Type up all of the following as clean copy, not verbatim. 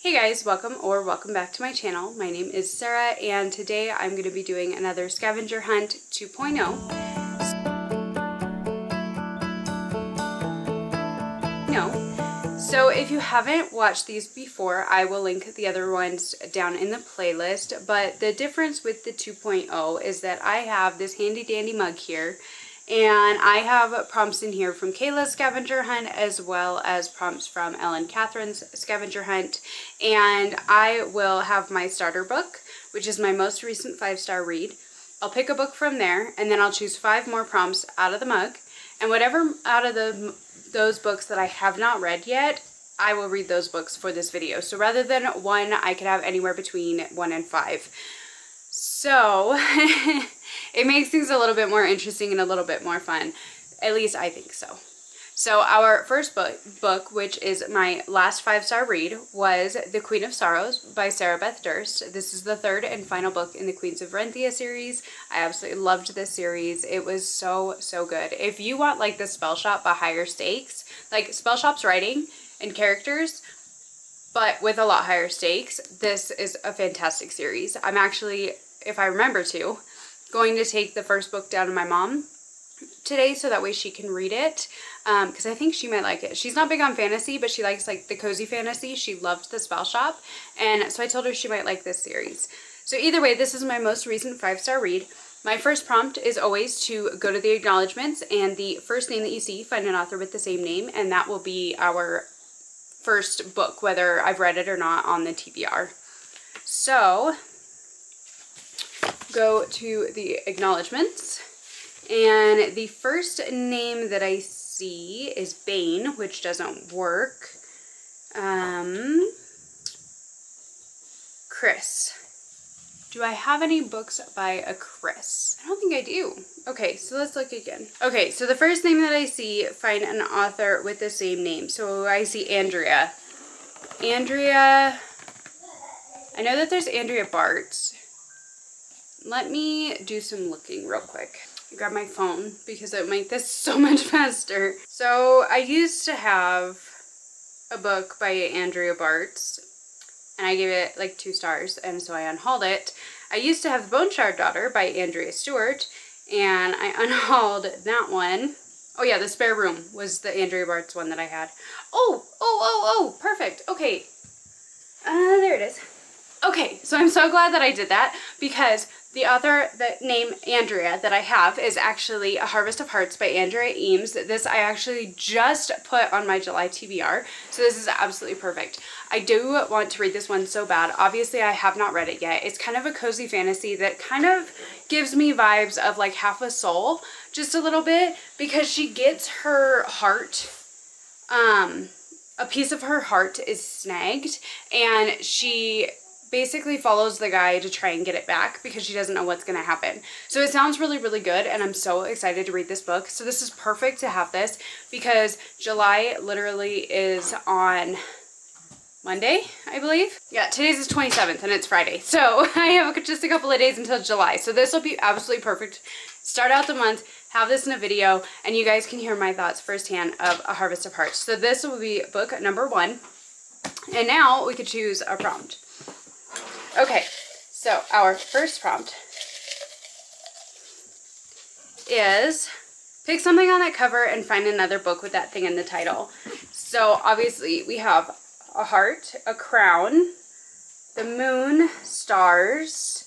Hey guys, welcome back to my channel. My name is Sarah and today I'm going to be doing another scavenger hunt 2.0. So if you haven't watched these before, I will link the other ones down in the playlist, but the difference with the 2.0 is that I have this handy dandy mug here, and I have prompts in here from Kayla's scavenger hunt as well as prompts from Ellen Catherine's scavenger hunt, and I will have my starter book, which is my most recent 5-star read. I'll pick a book from there, and then I'll choose 5 more prompts out of the mug, and whatever out of those books that I have not read yet, I will read those books for this video. So rather than 1, I could have anywhere between 1 and 5. So it makes things a little bit more interesting and a little bit more fun. At least I think so. So our first book, which is my last 5-star read, was The Queen of Sorrows by Sarah Beth Durst. This is the 3rd and final book in the Queens of Renthia series. I absolutely loved this series. It was so good. If you want like the Spell Shop but higher stakes, like Spell Shop's writing and characters, but with a lot higher stakes, this is a fantastic series. I'm actually, if I remember to, going to take the first book down to my mom today so that way she can read it, because I think she might like it. She's not big on fantasy, but she likes like the cozy fantasy. She loved the Spell Shop, and so I told her she might like this series. So either way, this is my most recent 5-star read. My first prompt is always to go to the acknowledgements, and the first name that you see, find an author with the same name, and that will be our first book, whether I've read it or not, on the TBR. So go to the acknowledgements, and the first name that I see is Bane, which doesn't work. Chris. Do I have any books by a Chris? I don't think I do. Okay, so let's look again. Okay, so the first name that I see, find an author with the same name. So I see Andrea. Andrea, I know that there's Andrea Bart. Let me do some looking real quick. Grab my phone because it will make this so much faster. So I used to have a book by Andrea Bart, and I gave it like 2 stars, and so I unhauled it. I used to have The Bone Shard Daughter by Andrea Stewart, and I unhauled that one. Oh yeah, The Spare Room was the Andrea Bart's one that I had. Oh, perfect. Okay, there it is. Okay, so I'm so glad that I did that, because the author, that name Andrea that I have, is actually A Harvest of Hearts by Andrea Eames. This I actually just put on my July TBR, so this is absolutely perfect. I do want to read this one so bad. Obviously, I have not read it yet. It's kind of a cozy fantasy that kind of gives me vibes of like Half a Soul, just a little bit, because she gets her heart, a piece of her heart is snagged, and she basically follows the guy to try and get it back because she doesn't know what's going to happen. So it sounds really good, and I'm so excited to read this book. So this is perfect to have this because July literally is on Monday, I believe. Yeah, today's the 27th and it's Friday. So I have just a couple of days until July. So this will be absolutely perfect. Start out the month, have this in a video, and you guys can hear my thoughts firsthand of A Harvest of Hearts. So this will be book number 1. And now we could choose our prompt. Okay, so our first prompt is pick something on that cover and find another book with that thing in the title. So obviously we have a heart, a crown, the moon, stars.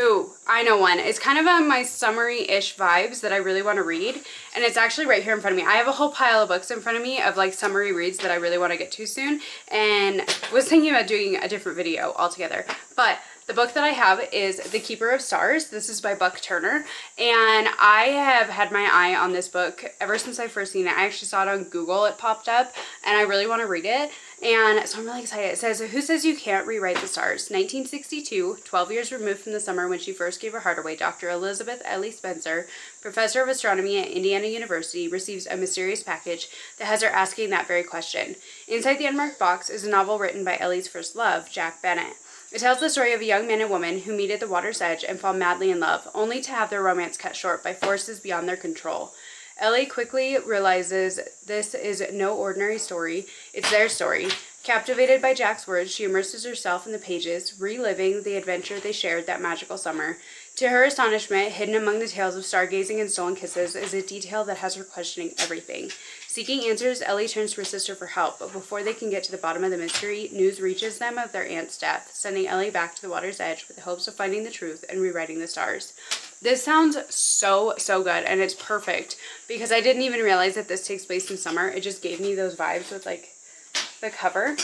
Ooh, I know one. It's kind of on my summery-ish vibes that I really want to read, and it's actually right here in front of me. I have a whole pile of books in front of me of like summery reads that I really want to get to soon, and was thinking about doing a different video altogether. But the book that I have is The Keeper of Stars. This is by Buck Turner, and I have had my eye on this book ever since I first seen it. I actually saw it on Google. It popped up, and I really want to read it. And so I'm really excited. It says, who says you can't rewrite the stars? 1962, 12 years removed from the summer when she first gave her heart away, Dr. Elizabeth Ellie Spencer, professor of astronomy at Indiana University, receives a mysterious package that has her asking that very question. Inside the unmarked box is a novel written by Ellie's first love, Jack Bennett. It tells the story of a young man and woman who meet at the water's edge and fall madly in love, only to have their romance cut short by forces beyond their control. Ellie quickly realizes this is no ordinary story. It's their story. Captivated by Jack's words, she immerses herself in the pages, reliving the adventure they shared that magical summer. To her astonishment, hidden among the tales of stargazing and stolen kisses is a detail that has her questioning everything. Seeking answers, Ellie turns to her sister for help, but before they can get to the bottom of the mystery, news reaches them of their aunt's death, sending Ellie back to the water's edge with the hopes of finding the truth and rewriting the stars. This sounds so good, and it's perfect, because I didn't even realize that this takes place in summer. It just gave me those vibes with, like, the cover,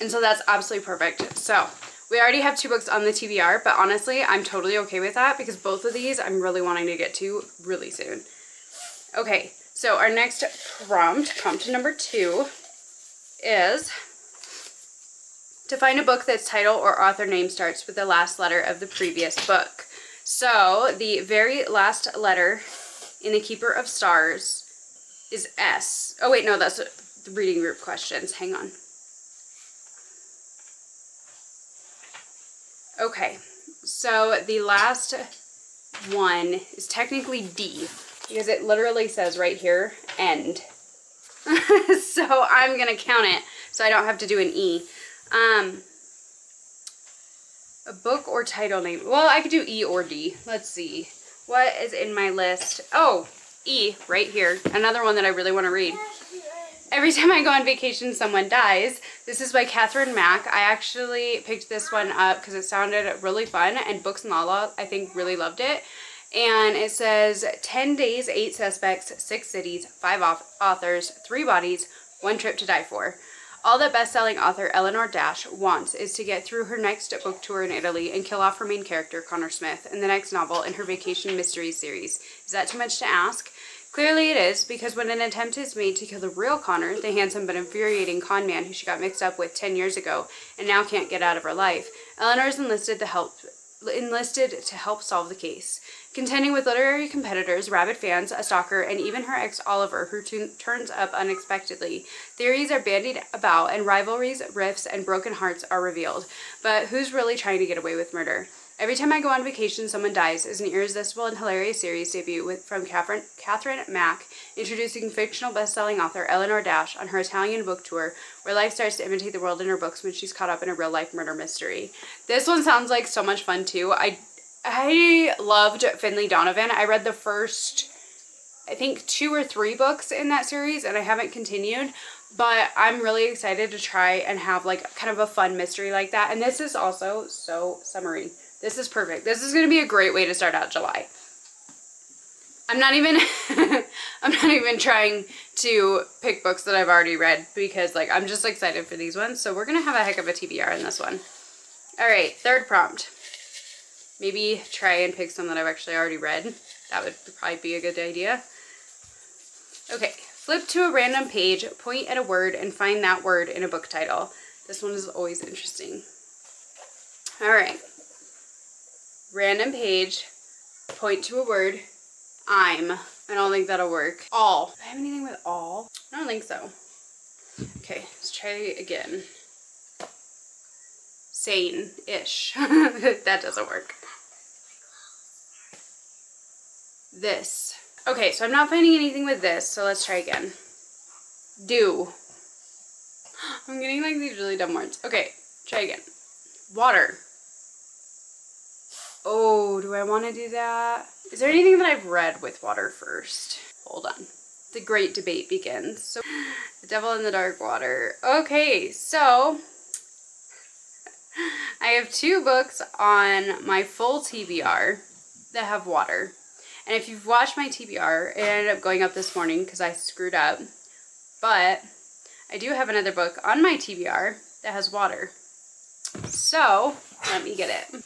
and so that's absolutely perfect. So we already have 2 books on the TBR, but honestly I'm totally okay with that because both of these I'm really wanting to get to really soon. Okay, so our next prompt number 2, is to find a book that's title or author name starts with the last letter of the previous book. So the very last letter in the Keeper of Stars is S. Oh wait, no, that's the reading group questions. Hang on. Okay, so the last one is technically D because it literally says right here, end. So I'm going to count it so I don't have to do an E. A book or title name. Well, I could do E or D. Let's see. What is in my list? Oh, E, right here. Another one that I really want to read. Every Time I Go on Vacation, Someone Dies. This is by Catherine Mack. I actually picked this one up because it sounded really fun, and Books and Lala, I think, really loved it. And it says 10 days, 8 suspects, 6 cities, 5 authors, 3 bodies, 1 trip to die for. All that best-selling author Eleanor Dash wants is to get through her next book tour in Italy and kill off her main character, Connor Smith, in the next novel in her Vacation Mysteries series. Is that too much to ask? Clearly it is, because when an attempt is made to kill the real Connor, the handsome but infuriating con man who she got mixed up with 10 years ago and now can't get out of her life, Eleanor is enlisted to help solve the case. Contending with literary competitors, rabid fans, a stalker, and even her ex Oliver, who turns up unexpectedly, theories are bandied about and rivalries, rifts, and broken hearts are revealed. But who's really trying to get away with murder? Every Time I Go on Vacation, Someone Dies is an irresistible and hilarious series debut from Catherine Mack, introducing fictional best-selling author Eleanor Dash on her Italian book tour, where life starts to imitate the world in her books when she's caught up in a real-life murder mystery. This one sounds like so much fun, too. I loved Finley Donovan. I read the first, I think, 2 or 3 books in that series, and I haven't continued. But I'm really excited to try and have, like, kind of a fun mystery like that. And this is also so summery. This is perfect. This is going to be a great way to start out July. I'm not even I'm not even trying to pick books that I've already read because, like, I'm just excited for these ones. So we're going to have a heck of a TBR in this one. All right, third prompt. Maybe try and pick some that I've actually already read. That would probably be a good idea. Okay, flip to a random page, point at a word, and find that word in a book title. This one is always interesting. All right. Random page, point to a word. I don't think that'll work. All. Do I have anything with all? I don't think so. Okay, let's try again. Sane-ish. That doesn't work. This. Okay, so I'm not finding anything with this, so let's try again. Do. I'm getting like these really dumb words. Okay, try again. Water. Oh, do I want to do that? Is there anything that I've read with water first? Hold on. The great debate begins. So, The Devil in the Dark Water. Okay, so I have 2 books on my full TBR that have water. And if you've watched my TBR, it ended up going up this morning because I screwed up. But I do have another book on my TBR that has water. So, let me get it.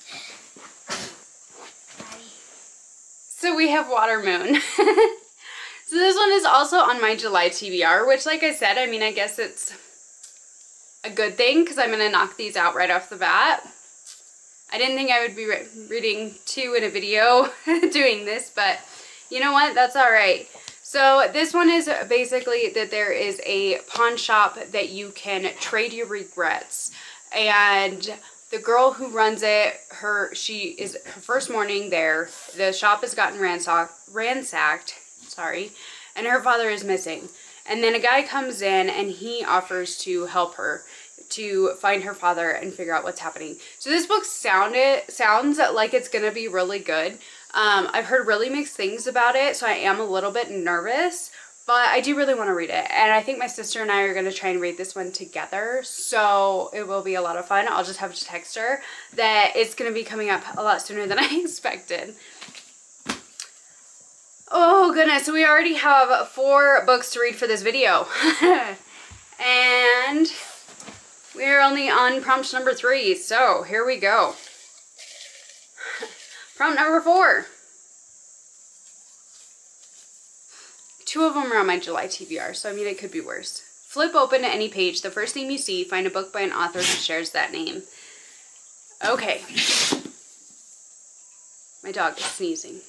So we have Water Moon. So this one is also on my July TBR, which, like I said, I mean, I guess it's a good thing because I'm going to knock these out right off the bat. I didn't think I would be reading 2 in a video doing this, but you know what? That's all right. So this one is basically that there is a pawn shop that you can trade your regrets. And the girl who runs it, her first morning there. The shop has gotten ransacked, and her father is missing. And then a guy comes in and he offers to help her to find her father and figure out what's happening. So this book sounds like it's gonna be really good. I've heard really mixed things about it, so I am a little bit nervous, but I do really want to read it. And I think my sister and I are going to try and read this one together, so it will be a lot of fun. I'll just have to text her that it's going to be coming up a lot sooner than I expected. Oh goodness, so we already have 4 books to read for this video. And we're only on prompt number 3, so here we go. Prompt number 4. 2 of them are on my July TBR, so I mean it could be worse. Flip open to any page. The first name you see, find a book by an author who shares that name. Okay. My dog is sneezing.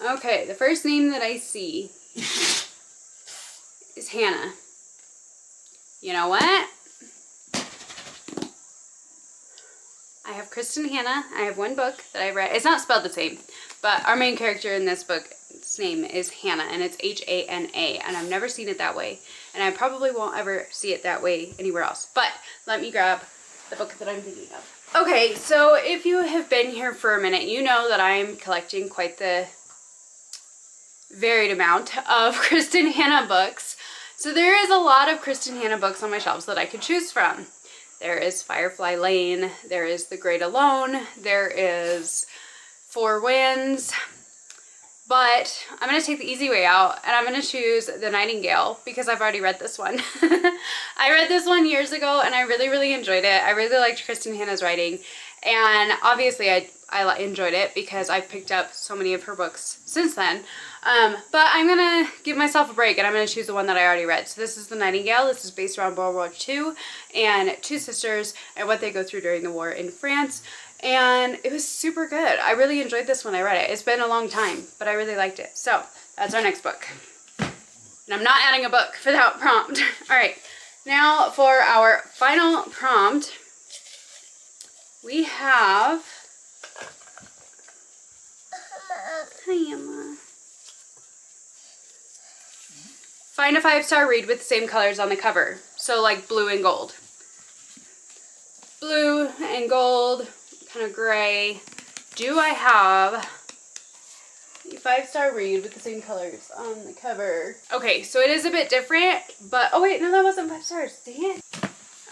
Okay, the first name that I see is Hannah. You know what? I have Kristen Hannah. I have one book that I read. It's not spelled the same, but our main character in this book's name is Hannah, and it's H-A-N-A, and I've never seen it that way, and I probably won't ever see it that way anywhere else. But let me grab the book that I'm thinking of. Okay, so if you have been here for a minute, you know that I'm collecting quite the varied amount of Kristen Hannah books. So there is a lot of Kristen Hannah books on my shelves that I could choose from. There is Firefly Lane, there is The Great Alone, there is Four Winds, but I'm going to take the easy way out and I'm going to choose The Nightingale because I've already read this one. I read this one years ago and I really enjoyed it. I really liked Kristen Hannah's writing, and obviously I enjoyed it because I've picked up so many of her books since then. But I'm going to give myself a break and I'm going to choose the one that I already read. So this is The Nightingale. This is based around World War II and 2 sisters and what they go through during the war in France. And it was super good. I really enjoyed this when I read it. It's been a long time, but I really liked it. So that's our next book. And I'm not adding a book for that prompt. All right, now for our final prompt, we have... Hi, Emma. Find a 5-star read with the same colors on the cover. So like blue and gold. Blue and gold, kind of gray. Do I have a 5-star read with the same colors on the cover? Okay, so it is a bit different, but oh wait, no, that wasn't 5 stars. Dang it.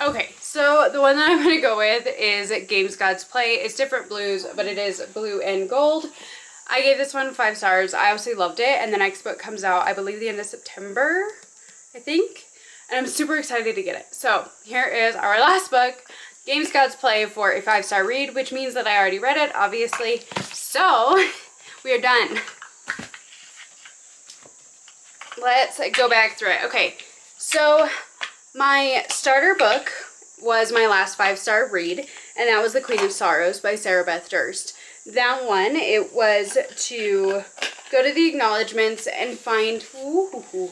Okay, so the one that I'm going to go with is Games God's Play. It's different blues, but it is blue and gold. I gave this one 5 stars. I absolutely loved it. And the next book comes out, I believe, the end of September, I think. And I'm super excited to get it. So here is our last book, Games God's Play, for a 5-star read, which means that I already read it, obviously. So we are done. Let's go back through it. Okay, so my starter book was my last 5-star read, and that was The Queen of Sorrows by Sarah Beth Durst. That one, it was to go to the acknowledgements and find an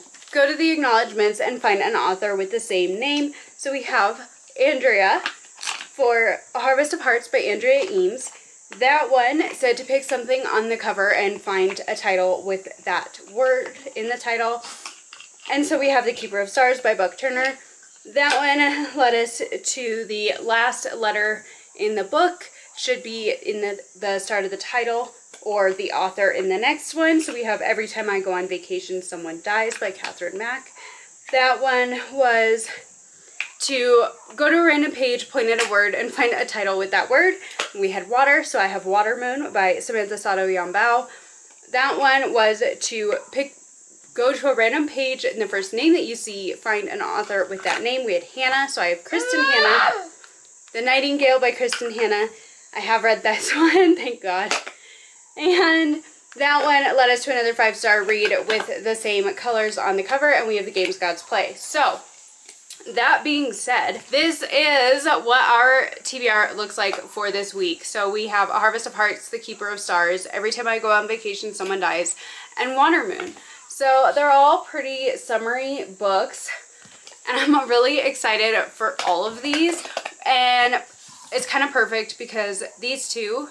author with the same name. So we have Andrea for A Harvest of Hearts by Andrea Eames. That one said to pick something on the cover and find a title with that word in the title. And so we have The Keeper of Stars by Buck Turner. That one led us to the last letter in the book. Should be in the start of the title or the author in the next one. So we have Every Time I Go on Vacation Someone Dies by Catherine Mack. That one was to go to a random page, point at a word, and find a title with that word. We had Water, so I have Water Moon by Samantha Sato Yambao. That one was to go to a random page, and the first name that you see, find an author with that name. We had Hannah, so I have Kristen Hannah. The Nightingale by Kristen Hannah. I have read this one, thank God. And that one led us to another 5-star read with the same colors on the cover, and we have The Games God's Play. So, that being said, this is what our TBR looks like for this week. So we have A Harvest of Hearts, The Keeper of Stars, Every Time I Go on Vacation Someone Dies, and Water Moon. So they're all pretty summery books, and I'm really excited for all of these. And it's kind of perfect because these two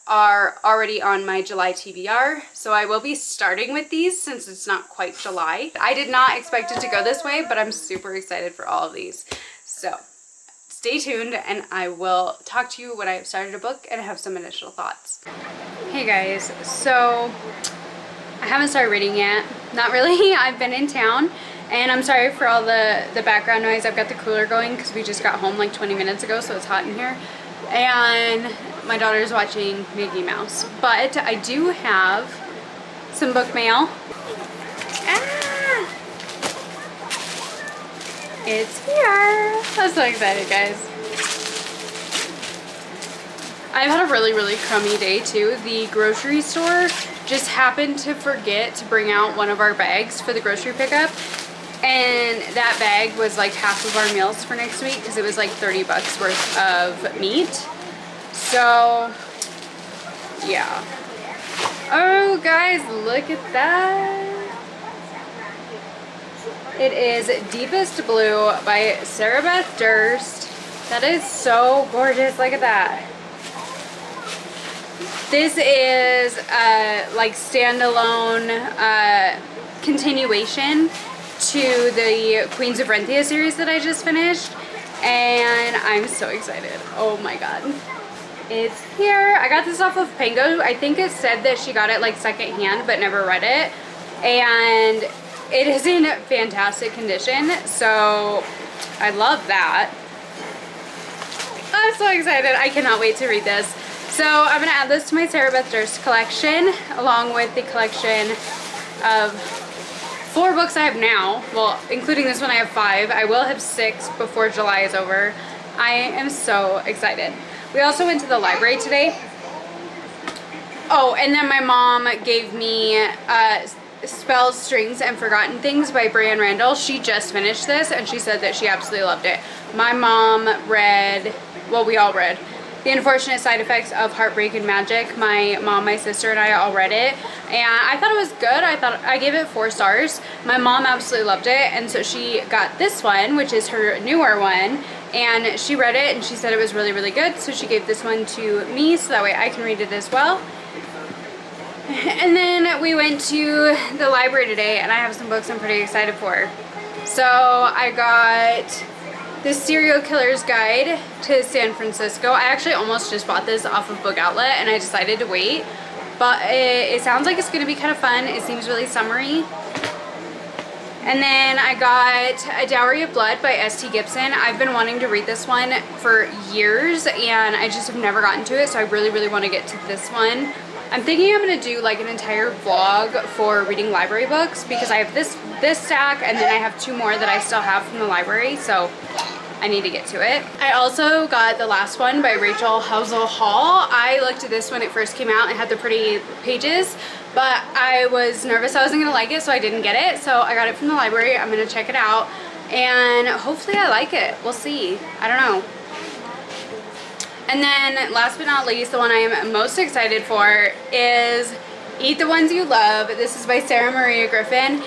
are already on my July TBR, so I will be starting with these since it's not quite July. I did not expect it to go this way, but I'm super excited for all of these. So stay tuned and I will talk to you when I have started a book and have some initial thoughts. Hey guys, so I haven't started reading yet. Not really. I've been in town and I'm sorry for all the background noise. I've got the cooler going because we just got home like 20 minutes ago, so it's hot in here. And my daughter's watching Mickey Mouse. But I do have some book mail. Ah! It's here. I'm so excited, guys. I've had a really crummy day too. The grocery store just happened to forget to bring out one of our bags for the grocery pickup. And that bag was like half of our meals for next week because it was like 30 bucks worth of meat. So, yeah. Oh, guys, look at that. It is Deepest Blue by Sarah Beth Durst. That is so gorgeous. Look at that. This is like standalone continuation to the Queens of Renthia series that I just finished. And I'm so excited. Oh my god. It's here. I got this off of Pango. I think it said that she got it like secondhand but never read it. And it is in fantastic condition. So I love that. I'm so excited. I cannot wait to read this. So I'm going to add this to my Sarah Beth Durst collection along with the collection of 4 books I have now. Well, including this one I have 5. I will have 6 before July is over. I am so excited. We also went to the library today. Oh, and then my mom gave me Spells, Strings, and Forgotten Things by Brianne Randall. She just finished this and she said that she absolutely loved it. My mom read, well, we all read The Unfortunate Side Effects of Heartbreak and Magic. My mom, my sister, and I all read it. And I thought it was good. I gave it 4 stars. My mom absolutely loved it. And so she got this one, which is her newer one. And she read it and she said it was really good. So she gave this one to me so that way I can read it as well. And then we went to the library today and I have some books I'm pretty excited for. So I got The Serial Killer's Guide to San Francisco. I actually almost just bought this off of Book Outlet and I decided to wait. But it sounds like it's going to be kind of fun. It seems really summery. And then I got A Dowry of Blood by S.T. Gibson. I've been wanting to read this one for years and I just have never gotten to it, so I really want to get to this one. I'm thinking I'm going to do like an entire vlog for reading library books because I have this stack and then I have 2 more that I still have from the library, so I need to get to it. I also got The Last One by Rachel Housel Hall. I looked at this when it first came out and had the pretty pages, but I was nervous I wasn't going to like it, so I didn't get it. So I got it from the library. I'm going to check it out and hopefully I like it. We'll see. I don't know. And then last but not least, the one I am most excited for is Eat the Ones You Love. This is by Sarah Maria Griffin.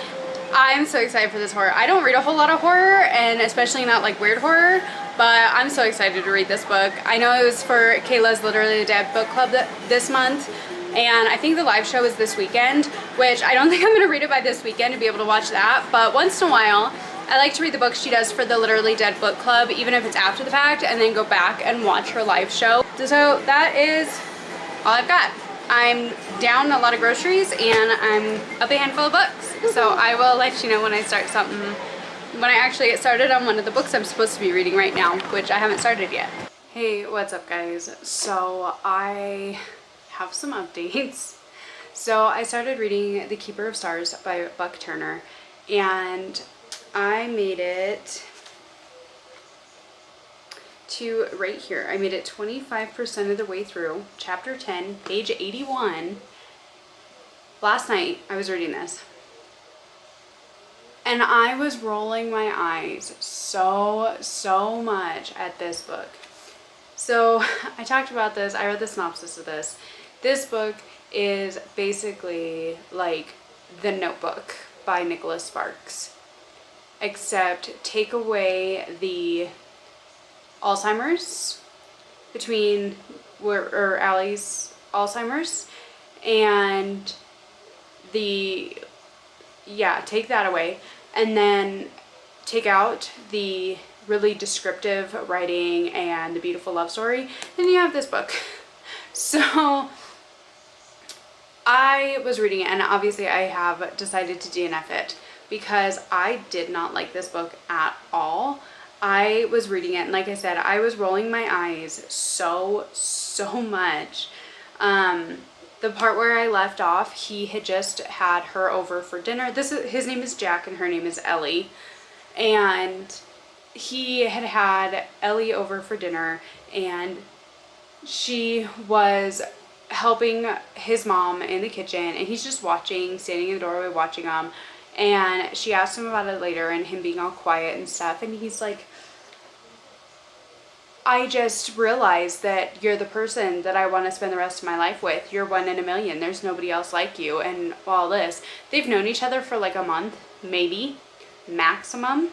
I'm so excited for this horror. I don't read a whole lot of horror, and especially not like weird horror, but I'm so excited to read this book. I know it was for Kayla's Literally Dead book club this month, and I think the live show is this weekend, which I don't think I'm going to read it by this weekend to be able to watch that, but once in a while, I like to read the books she does for the Literally Dead book club, even if it's after the fact, and then go back and watch her live show. So that is all I've got. I'm down a lot of groceries and I'm up a handful of books. So I will let you know when I start something, when I actually get started on one of the books I'm supposed to be reading right now, which I haven't started yet. Hey, what's up guys? So I have some updates. So I started reading The Keeper of Stars by Buck Turner and I made it to right here. I made it 25% of the way through, chapter 10, page 81. Last night I was reading this and I was rolling my eyes so much at this book. So I talked about this, I read the synopsis of this. This book is basically like The Notebook by Nicholas Sparks, except take away the Alzheimer's between, or Allie's Alzheimer's, and take that away, and then take out the really descriptive writing and the beautiful love story, then you have this book. So I was reading it, and obviously I have decided to DNF it because I did not like this book at all. I was reading it, and like I said, I was rolling my eyes so much. The part where I left off, he had just had her over for dinner. His name is Jack and her name is Ellie. And he had Ellie over for dinner, and she was helping his mom in the kitchen, and he's just watching, standing in the doorway watching them. And she asked him about it later, and him being all quiet and stuff, and he's like, I just realized that you're the person that I want to spend the rest of my life with. You're one in a million. There's nobody else like you. And all this. They've known each other for like a month, maybe, maximum.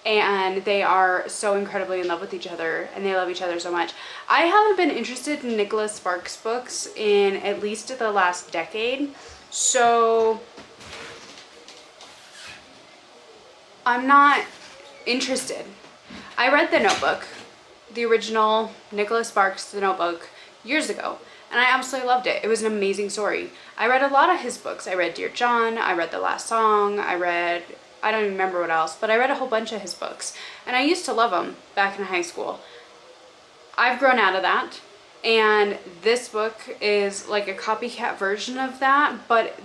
And they are so incredibly in love with each other, and they love each other so much. I haven't been interested in Nicholas Sparks books in at least the last decade. So I'm not interested. I read The Notebook, the original Nicholas Sparks, The Notebook, years ago, and I absolutely loved it. It was an amazing story. I read a lot of his books. I read Dear John, I read The Last Song, I don't even remember what else, but I read a whole bunch of his books, and I used to love them back in high school. I've grown out of that, and this book is like a copycat version of that, but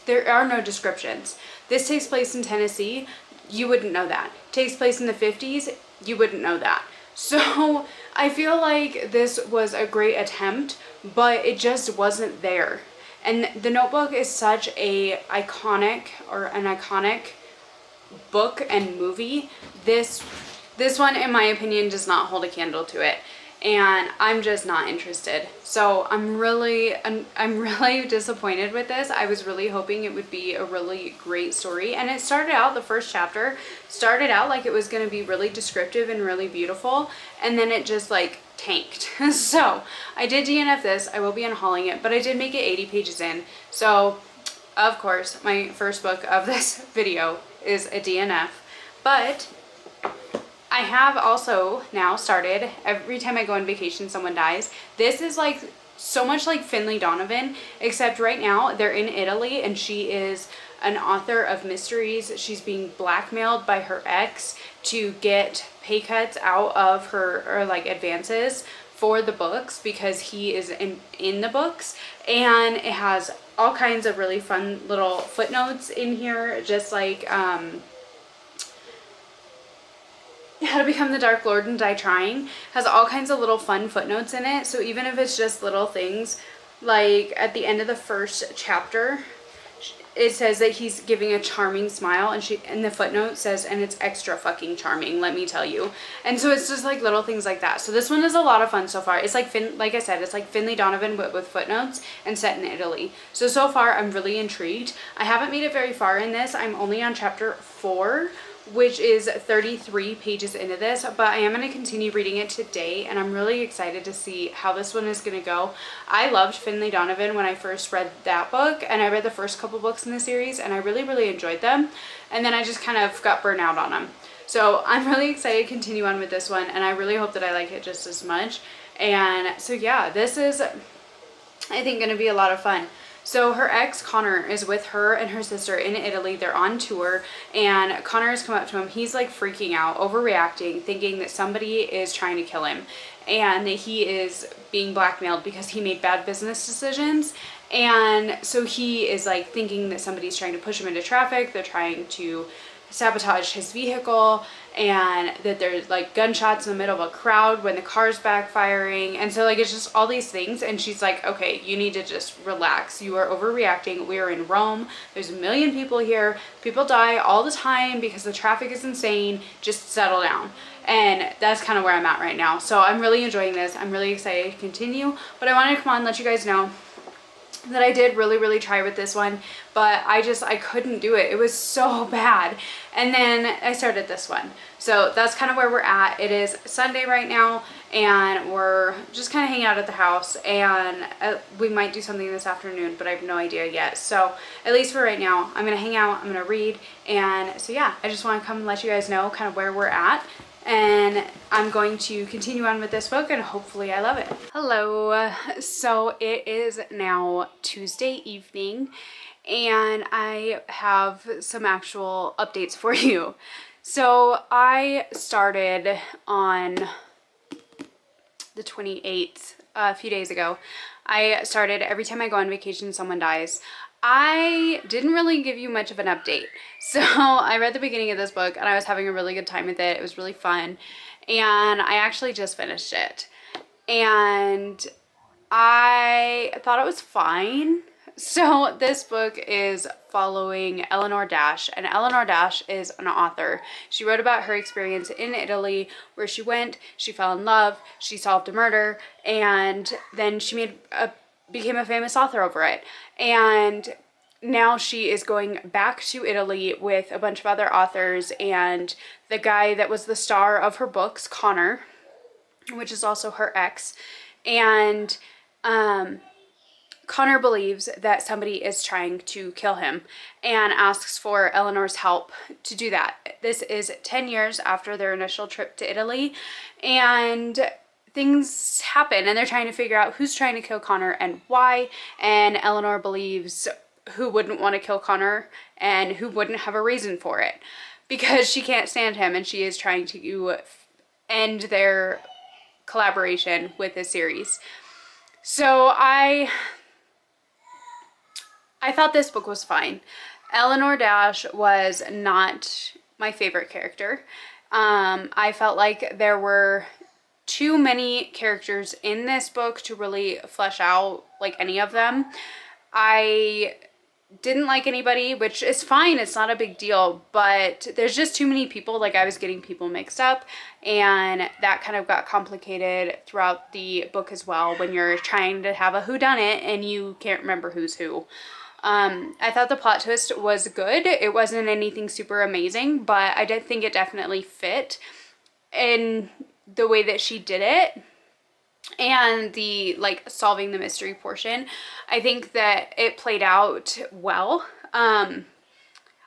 there are no descriptions. This takes place in Tennessee. You wouldn't know that. It takes place in the 50s. You wouldn't know that. So I feel like this was a great attempt, but it just wasn't there. And The Notebook is such an iconic book and movie. This one, in my opinion, does not hold a candle to it, and I'm just not interested. So I'm really disappointed with this. I was really hoping it would be a really great story, and it started out, the first chapter started out like it was going to be really descriptive and really beautiful, and then it just like tanked. So I did DNF this. I will be unhauling it, but I did make it 80 pages in. So of course my first book of this video is a DNF, but I have also now started, every time I go on vacation someone dies. This is like so much like Finley Donovan, except right now they're in Italy, and she is an author of mysteries. She's being blackmailed by her ex to get pay cuts out of her, or like advances for the books, because he is in the books, and it has all kinds of really fun little footnotes in here, just like How to Become the Dark Lord and Die Trying has all kinds of little fun footnotes in it. So even if it's just little things, like at the end of the first chapter, it says that he's giving a charming smile, and the footnote says, and it's extra fucking charming, let me tell you. And so it's just like little things like that. So this one is a lot of fun so far. It's like like I said, it's like Finley Donovan but with footnotes, and set in Italy. So far I'm really intrigued. I haven't made it very far in this. I'm only on chapter 4, which is 33 pages into this, but I am going to continue reading it today, and I'm really excited to see how this one is going to go. I loved Finley Donovan when I first read that book, and I read the first couple books in the series, and I really enjoyed them, and then I just kind of got burnt out on them. So I'm really excited to continue on with this one, and I really hope that I like it just as much. And so yeah, this is, I think, going to be a lot of fun. So her ex, Connor, is with her and her sister in Italy. They're on tour, and Connor has come up to him. He's like freaking out, overreacting, thinking that somebody is trying to kill him, and that he is being blackmailed because he made bad business decisions. And so he is like thinking that somebody's trying to push him into traffic. They're trying to sabotage his vehicle, and that there's like gunshots in the middle of a crowd when the car's backfiring. And so like it's just all these things, and she's like, okay, you need to just relax. You are overreacting. We are in Rome. There's a million people here. People die all the time because the traffic is insane. Just settle down. And that's kind of where I'm at right now. So I'm really enjoying this. I'm really excited to continue, but I wanted to come on and let you guys know that I did really try with this one, but I couldn't do it. It was so bad. And then I started this one. So that's kind of where we're at. It is Sunday right now, and we're just kind of hanging out at the house, and we might do something this afternoon, but I have no idea yet. So at least for right now, I'm gonna hang out, I'm gonna read, and so yeah, I just want to come and let you guys know kind of where we're at. And I'm going to continue on with this book, and hopefully I love it. Hello. So it is now Tuesday evening, and I have some actual updates for you. So I started on the 28th, a few days ago. I started every time I go on vacation, someone dies. I didn't really give you much of an update. So I read the beginning of this book and I was having a really good time with it. It was really fun. And I actually just finished it. And I thought it was fine. So this book is following Eleanor Dash, and Eleanor Dash is an author. She wrote about her experience in Italy, where she went, she fell in love, she solved a murder, and then she became a famous author over it. And now she is going back to Italy with a bunch of other authors, and the guy that was the star of her books, Connor, which is also her ex, and Connor believes that somebody is trying to kill him and asks for Eleanor's help to do that. This is 10 years after their initial trip to Italy, and things happen and they're trying to figure out who's trying to kill Connor and why. And Eleanor believes who wouldn't want to kill Connor and who wouldn't have a reason for it, because she can't stand him and she is trying to end their collaboration with this series. So I thought this book was fine. Eleanor Dash was not my favorite character. I felt like there were too many characters in this book to really flesh out like any of them. I didn't like anybody, which is fine, it's not a big deal, but there's just too many people. Like, I was getting people mixed up, and that kind of got complicated throughout the book as well when you're trying to have a whodunit and you can't remember who's who. I thought the plot twist was good. It wasn't anything super amazing, but I did think it definitely fit in the way that she did it. And the like solving the mystery portion, I think that it played out well. I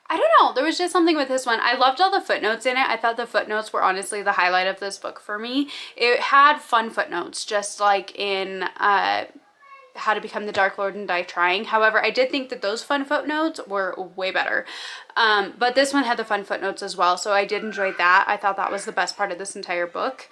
don't know, there was just something with this one. I loved all the footnotes in it. I thought the footnotes were honestly the highlight of this book for me. It had fun footnotes, just like in How to Become the Dark Lord and Die Trying. However, I did think that those fun footnotes were way better. But this one had the fun footnotes as well, so I did enjoy that. I thought that was the best part of this entire book.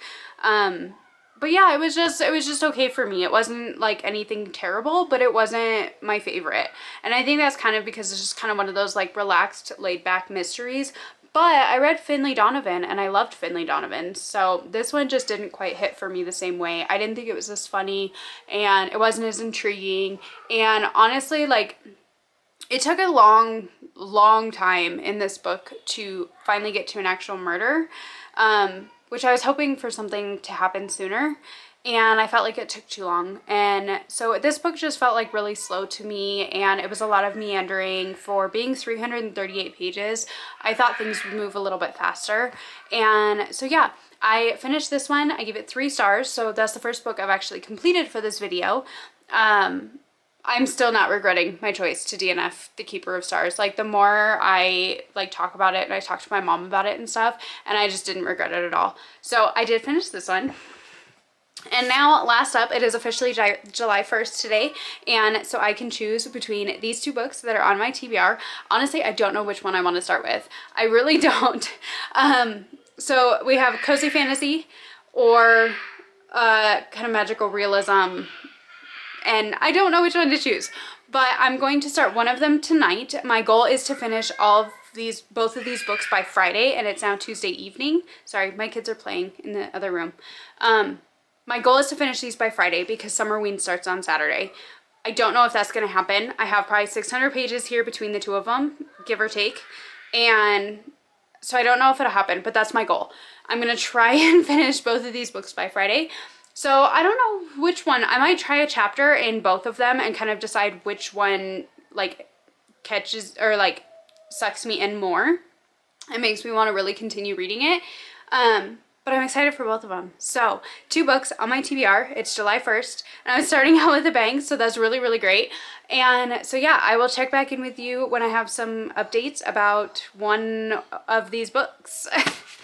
But yeah, it was just okay for me. It wasn't like anything terrible, but it wasn't my favorite. And I think that's kind of because it's just kind of one of those like relaxed, laid back mysteries. But I read Finlay Donovan and I loved Finlay Donovan. So this one just didn't quite hit for me the same way. I didn't think it was as funny and it wasn't as intriguing. And honestly, like, it took a long time in this book to finally get to an actual murder. Which I was hoping for something to happen sooner, and I felt like it took too long. And so this book just felt like really slow to me, and it was a lot of meandering. For being 338 pages, I thought things would move a little bit faster. And so yeah, I finished this one. I gave it 3 stars, so that's the first book I've actually completed for this video. I'm still not regretting my choice to DNF The Keeper of Stars. Like, the more I like talk about it, and I talked to my mom about it and stuff, and I just didn't regret it at all. So I did finish this one. And now, last up, it is officially July 1st today, and so I can choose between these 2 books that are on my TBR. Honestly, I don't know which one I want to start with. I really don't. So we have cozy fantasy or kind of magical realism, and I don't know which one to choose, but I'm going to start one of them tonight. My goal is to finish both of these books by Friday, and it's now Tuesday evening. Sorry, my kids are playing in the other room. My goal is to finish these by Friday because Summerween starts on Saturday. I don't know if that's going to happen. I have probably 600 pages here between the 2 of them, give or take, and so I don't know if it'll happen, but that's my goal. I'm going to try and finish both of these books by Friday. So I don't know which one. I might try a chapter in both of them and kind of decide which one like catches or like sucks me in more. It makes me want to really continue reading it. But I'm excited for both of them. So 2 books on my TBR. It's July 1st and I'm starting out with a bang. So that's really, really great. And so yeah, I will check back in with you when I have some updates about one of these books.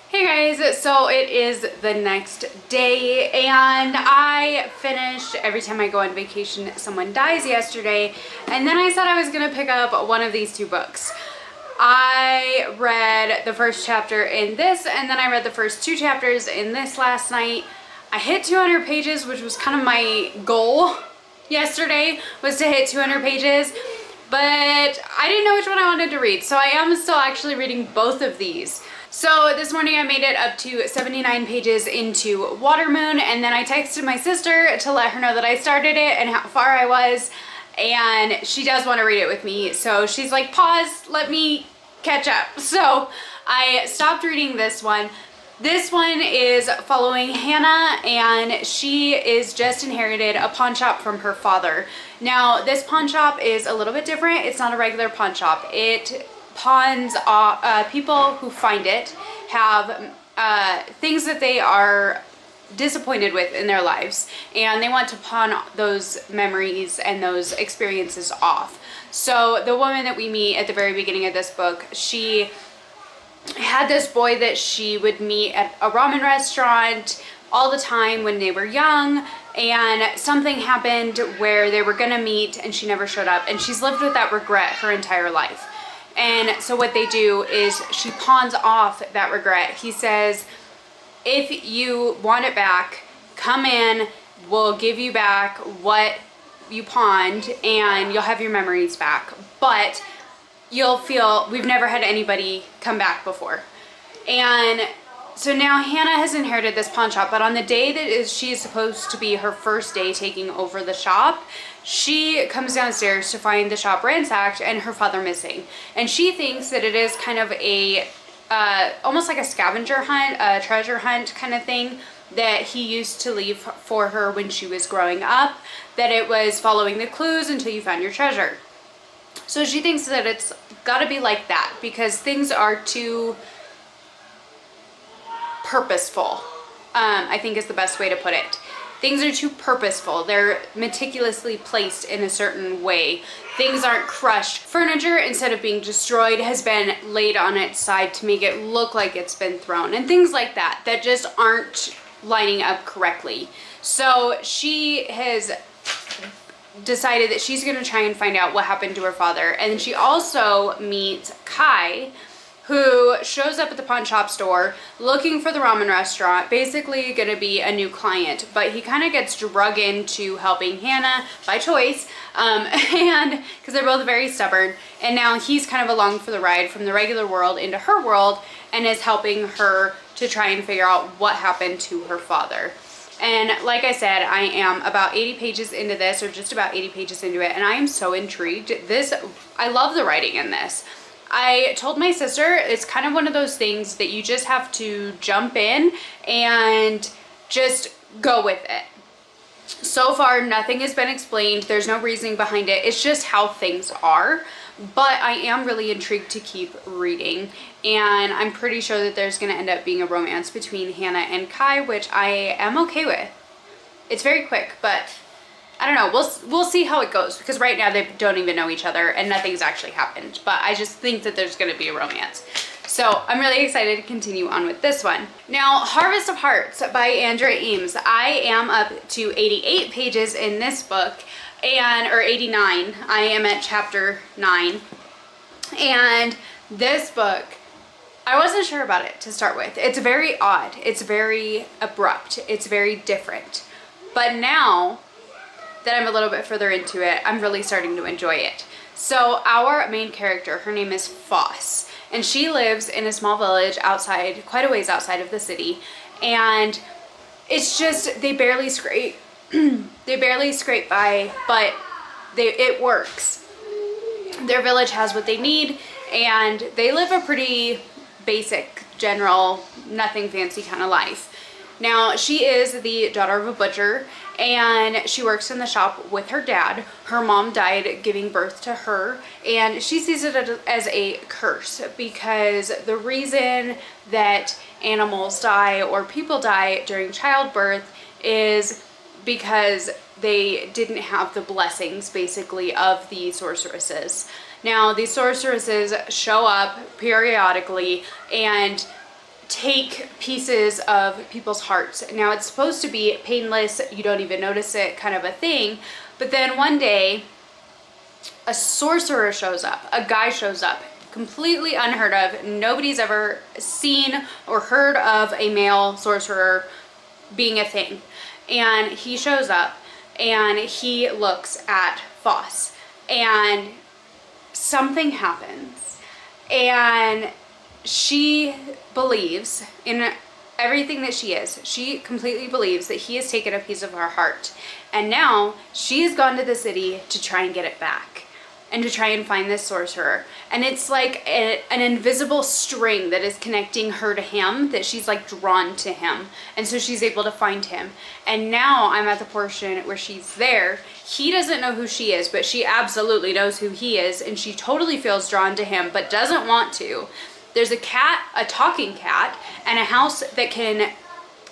Hey guys, so it is the next day and I finished Every Time I Go on Vacation Someone Dies yesterday, and then I said I was gonna pick up one of these 2 books. I read the first chapter in this, and then I read the first 2 chapters in this last night. I hit 200 pages, which was kind of my goal yesterday, was to hit 200 pages, but I didn't know which one I wanted to read, so I am still actually reading both of these. So this morning I made it up to 79 pages into Watermoon, and then I texted my sister to let her know that I started it and how far I was, and she does want to read it with me. So she's like, pause, let me catch up. So I stopped reading this one. This one is following Hannah, and she is just inherited a pawn shop from her father. Now this pawn shop is a little bit different. It's not a regular pawn shop. It pawns people who find it have things that they are disappointed with in their lives, and they want to pawn those memories and those experiences off. So the woman that we meet at the very beginning of this book, she had this boy that she would meet at a ramen restaurant all the time when they were young, and something happened where they were gonna meet and she never showed up, and she's lived with that regret her entire life. And so what they do is she pawns off that regret. He says, if you want it back, come in, we'll give you back what you pawned and you'll have your memories back. But you'll feel, we've never had anybody come back before. And so now Hannah has inherited this pawn shop, but on the day that she is supposed to be her first day taking over the shop, she comes downstairs to find the shop ransacked and her father missing. And she thinks that it is kind of a, almost like a scavenger hunt, a treasure hunt kind of thing that he used to leave for her when she was growing up, that it was following the clues until you found your treasure. So she thinks that it's gotta be like that because things are too purposeful, I think is the best way to put it. Things are too purposeful. They're meticulously placed in a certain way. Things aren't crushed. Furniture, instead of being destroyed, has been laid on its side to make it look like it's been thrown, and things like that that just aren't lining up correctly. So she has decided that she's gonna try and find out what happened to her father. And she also meets Kai, who shows up at the pawn shop store looking for the ramen restaurant, basically gonna be a new client, but he kind of gets drug into helping Hannah by choice, and because they're both very stubborn, and now he's kind of along for the ride from the regular world into her world and is helping her to try and figure out what happened to her father. And like I said, I am about 80 pages into this, or just about 80 pages into it, and I am so intrigued. I love the writing in this. I told my sister it's kind of one of those things that you just have to jump in and just go with it. So far, nothing has been explained. There's no reasoning behind it. It's just how things are. But I am really intrigued to keep reading. And I'm pretty sure that there's going to end up being a romance between Hannah and Kai, which I am okay with. It's very quick, but I don't know. We'll see how it goes, because right now they don't even know each other and nothing's actually happened. But I just think that there's going to be a romance. So I'm really excited to continue on with this one. Now, Harvest of Hearts by Andrea Eames. I am up to 88 pages in this book, or 89. I am at chapter 9. And this book, I wasn't sure about it to start with. It's very odd. It's very abrupt. It's very different. But now that I'm a little bit further into it, I'm really starting to enjoy it. So our main character, her name is Foss, and she lives in a small village outside, quite a ways outside of the city, and it's just, they barely scrape by, but it works. Their village has what they need, and they live a pretty basic, general, nothing fancy kind of life. Now, she is the daughter of a butcher, and she works in the shop with her dad. Her mom died giving birth to her, and she sees it as a curse because the reason that animals die or people die during childbirth is because they didn't have the blessings, basically, of the sorceresses. Now, these sorceresses show up periodically and take pieces of people's hearts. Now, it's supposed to be painless, you don't even notice it, kind of a thing. But then one day, a sorcerer shows up, a guy shows up, completely unheard of. Nobody's ever seen or heard of a male sorcerer being a thing. And he shows up and he looks at Foss, and something happens, and she believes in everything that she is. She completely believes that he has taken a piece of her heart, and now she has gone to the city to try and get it back and to try and find this sorcerer. And it's like an invisible string that is connecting her to him, that she's like drawn to him, and so she's able to find him. And now I'm at the portion where she's there. He doesn't know who she is, but she absolutely knows who he is, and she totally feels drawn to him but doesn't want to. There's a cat, a talking cat, and a house that can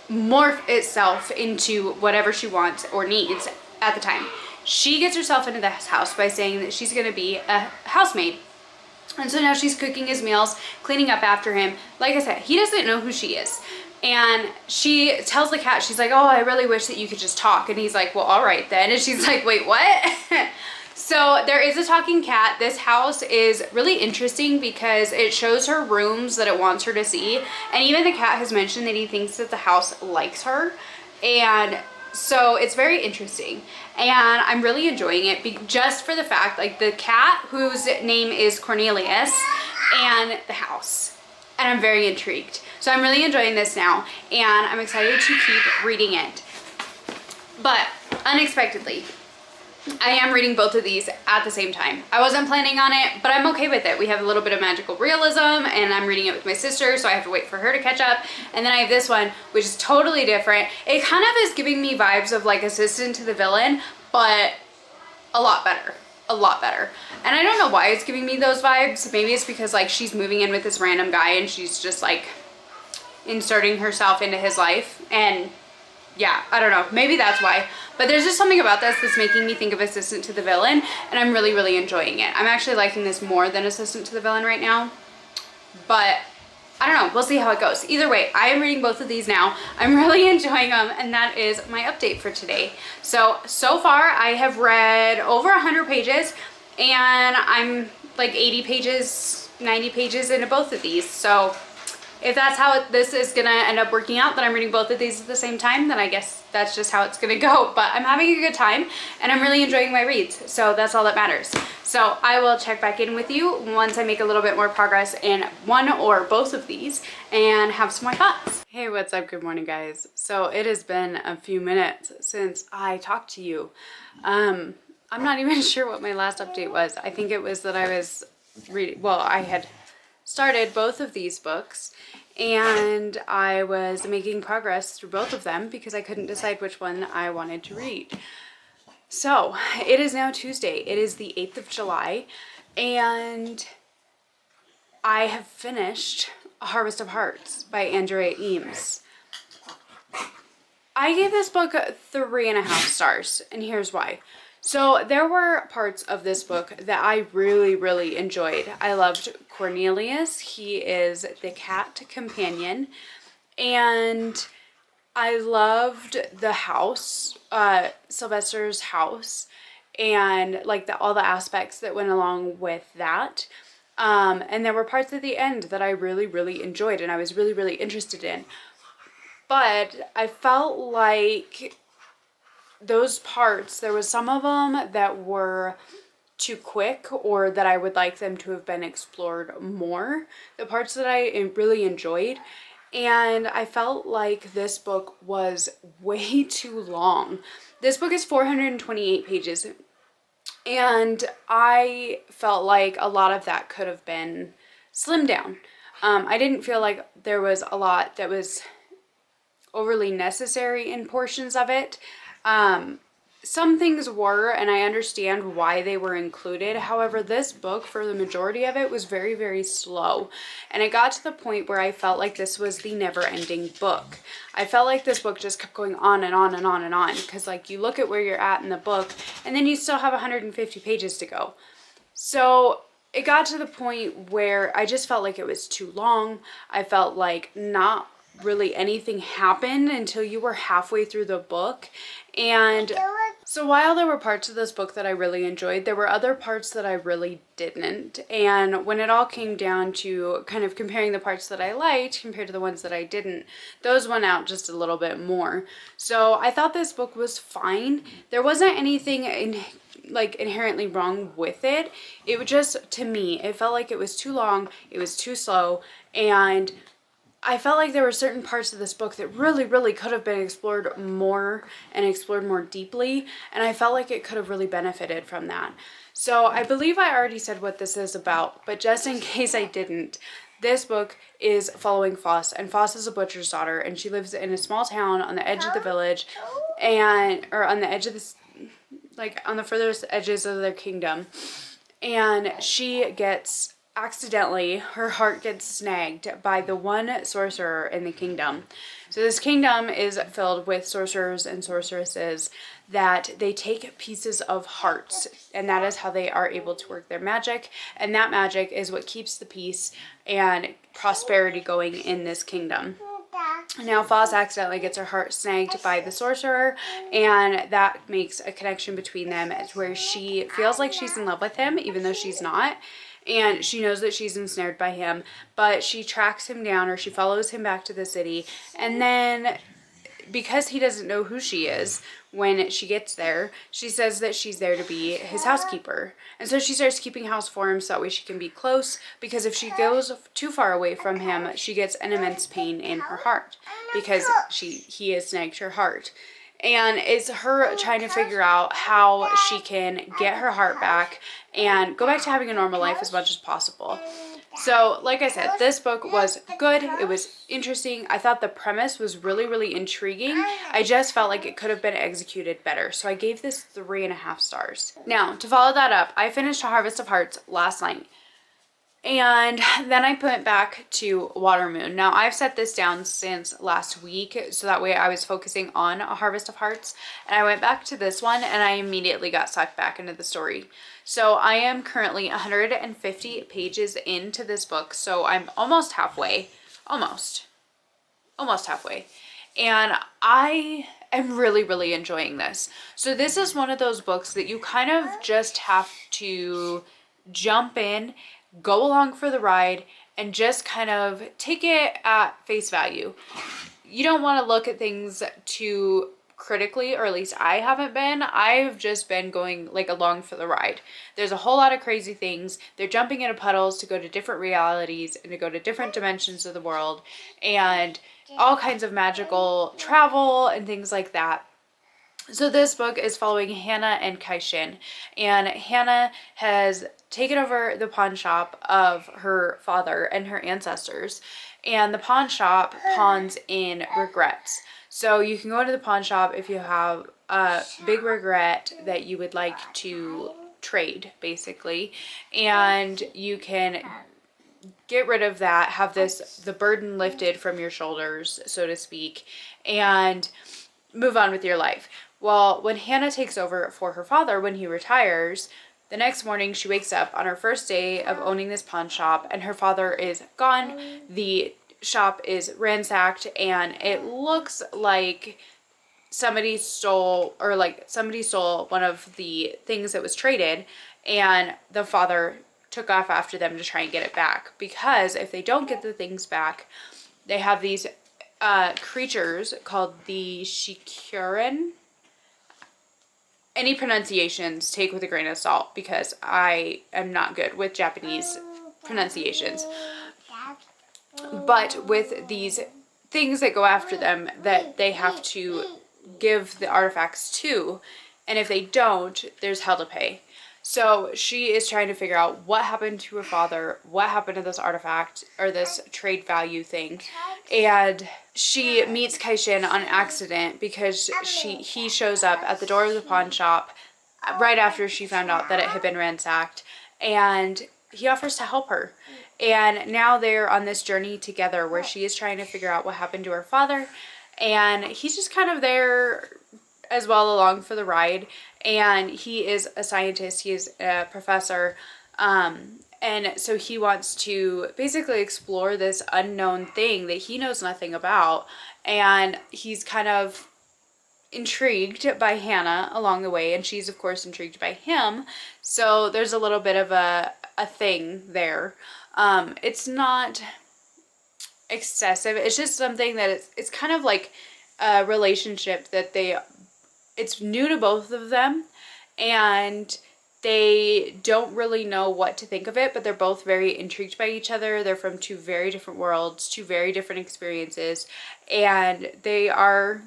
morph itself into whatever she wants or needs at the time. She gets herself into this house by saying that she's going to be a housemaid. And so now she's cooking his meals, cleaning up after him. Like I said, he doesn't know who she is. And she tells the cat, she's like, oh, I really wish that you could just talk. And he's like, well, all right then. And she's like, wait, what? So there is a talking cat. This house is really interesting because it shows her rooms that it wants her to see. And even the cat has mentioned that he thinks that the house likes her. And so it's very interesting, and I'm really enjoying it just for the fact, like, the cat, whose name is Cornelius, and the house. And I'm very intrigued. So I'm really enjoying this now, and I'm excited to keep reading it. But unexpectedly, I am reading both of these at the same time. I wasn't planning on it, but I'm okay with it. We have a little bit of magical realism, and I'm reading it with my sister, so I have to wait for her to catch up. And then I have this one, which is totally different. It kind of is giving me vibes of like Assistant to the Villain, but a lot better. A lot better. And I don't know why it's giving me those vibes. Maybe it's because like she's moving in with this random guy and she's just like inserting herself into his life, and yeah, I don't know. Maybe that's why. But there's just something about this that's making me think of Assistant to the Villain, and I'm really, really enjoying it. I'm actually liking this more than Assistant to the Villain right now. But I don't know. We'll see how it goes. Either way, I am reading both of these now. I'm really enjoying them, and that is my update for today. So far, I have read over 100 pages, and I'm like 80 pages, 90 pages into both of these. So if that's how this is gonna end up working out, that I'm reading both of these at the same time, then I guess that's just how it's gonna go. But I'm having a good time, and I'm really enjoying my reads, so that's all that matters. So I will check back in with you once I make a little bit more progress in one or both of these and have some more thoughts. Hey, what's up? Good morning, guys. So it has been a few minutes since I talked to you. I'm not even sure what my last update was. I think it was that I was reading, well, I had started both of these books, and I was making progress through both of them because I couldn't decide which one I wanted to read. So it is now Tuesday. It is the 8th of July, and I have finished A Harvest of Hearts by Andrea Eames. I gave this book 3.5 stars, and here's why. So there were parts of this book that I really, really enjoyed. I loved Cornelius. He is the cat companion. And I loved the house, Sylvester's house, and like all the aspects that went along with that. And there were parts at the end that I really, really enjoyed and I was really, really interested in. But I felt like those parts, there was some of them that were too quick, or that I would like them to have been explored more. The parts that I really enjoyed, and I felt like this book was way too long. This book is 428 pages, and I felt like a lot of that could have been slimmed down. I didn't feel like there was a lot that was overly necessary in portions of it. Some things were, and I understand why they were included. However, this book, for the majority of it, was very, very slow. And it got to the point where I felt like this was the never-ending book. I felt like this book just kept going on and on and on and on. Because, like, you look at where you're at in the book, and then you still have 150 pages to go. So it got to the point where I just felt like it was too long. I felt like not really anything happened until you were halfway through the book. And so while there were parts of this book that I really enjoyed, there were other parts that I really didn't. And when it all came down to kind of comparing the parts that I liked compared to the ones that I didn't, those went out just a little bit more. So I thought this book was fine. There wasn't anything inherently wrong with it. It was just, to me, it felt like it was too long, it was too slow, and I felt like there were certain parts of this book that really, really could have been explored more and explored more deeply, and I felt like it could have really benefited from that. So I believe I already said what this is about, but just in case I didn't, this book is following Foss, and Foss is a butcher's daughter, and she lives in a small town on the edge of the village, or on the edge of this, like on the furthest edges of their kingdom, and she gets accidentally, her heart gets snagged by the one sorcerer in the kingdom. So this kingdom is filled with sorcerers and sorceresses that they take pieces of hearts, and that is how they are able to work their magic, and that magic is what keeps the peace and prosperity going in this kingdom. Now Foss accidentally gets her heart snagged by the sorcerer, and that makes a connection between them where she feels like she's in love with him even though she's not. And she knows that she's ensnared by him, but she tracks him down, or she follows him back to the city. And then, because he doesn't know who she is, when she gets there, she says that she's there to be his housekeeper. And so she starts keeping house for him so that way she can be close, because if she goes too far away from him, she gets an immense pain in her heart because he has snagged her heart. And it's her trying to figure out how she can get her heart back and go back to having a normal life as much as possible. So, like I said, this book was good. It was interesting. I thought the premise was really, really intriguing. I just felt like it could have been executed better. So I gave this 3.5 stars. Now, to follow that up, I finished Harvest of Hearts last night. And then I went back to Watermoon. Now, I've set this down since last week, so that way I was focusing on A Harvest of Hearts. And I went back to this one, and I immediately got sucked back into the story. So I am currently 150 pages into this book, so I'm almost halfway. Almost halfway. And I am really, really enjoying this. So this is one of those books that you kind of just have to jump in, go along for the ride, and just kind of take it at face value. You don't want to look at things too critically, or at least I haven't been. I've just been going like along for the ride. There's a whole lot of crazy things. They're jumping into puddles to go to different realities and to go to different dimensions of the world, and all kinds of magical travel and things like that. So this book is following Hannah and Kaishin, and Hannah has taken over the pawn shop of her father and her ancestors, and the pawn shop pawns in regrets. So you can go into the pawn shop if you have a big regret that you would like to trade, basically, and you can get rid of that, have the burden lifted from your shoulders, so to speak, and move on with your life. Well, when Hannah takes over for her father when he retires, the next morning she wakes up on her first day of owning this pawn shop, and her father is gone. The shop is ransacked, and it looks like somebody stole one of the things that was traded, and the father took off after them to try and get it back, because if they don't get the things back, they have these creatures called the Shikuren. Any pronunciations, take with a grain of salt, because I am not good with Japanese pronunciations. But with these things that go after them that they have to give the artifacts to, and if they don't, there's hell to pay. So she is trying to figure out what happened to her father, what happened to this artifact or this trade value thing. And she meets Kaishin on accident because he shows up at the door of the pawn shop right after she found out that it had been ransacked, and he offers to help her. And now they're on this journey together where she is trying to figure out what happened to her father, and he's just kind of there as well along for the ride. And he is a scientist, he is a professor, and so he wants to basically explore this unknown thing that he knows nothing about, and he's kind of intrigued by Hannah along the way, and she's of course intrigued by him. So there's a little bit of a thing there. It's not excessive, it's just something that it's kind of like a relationship that it's new to both of them, and they don't really know what to think of it, but they're both very intrigued by each other. They're from two very different worlds, two very different experiences, and they are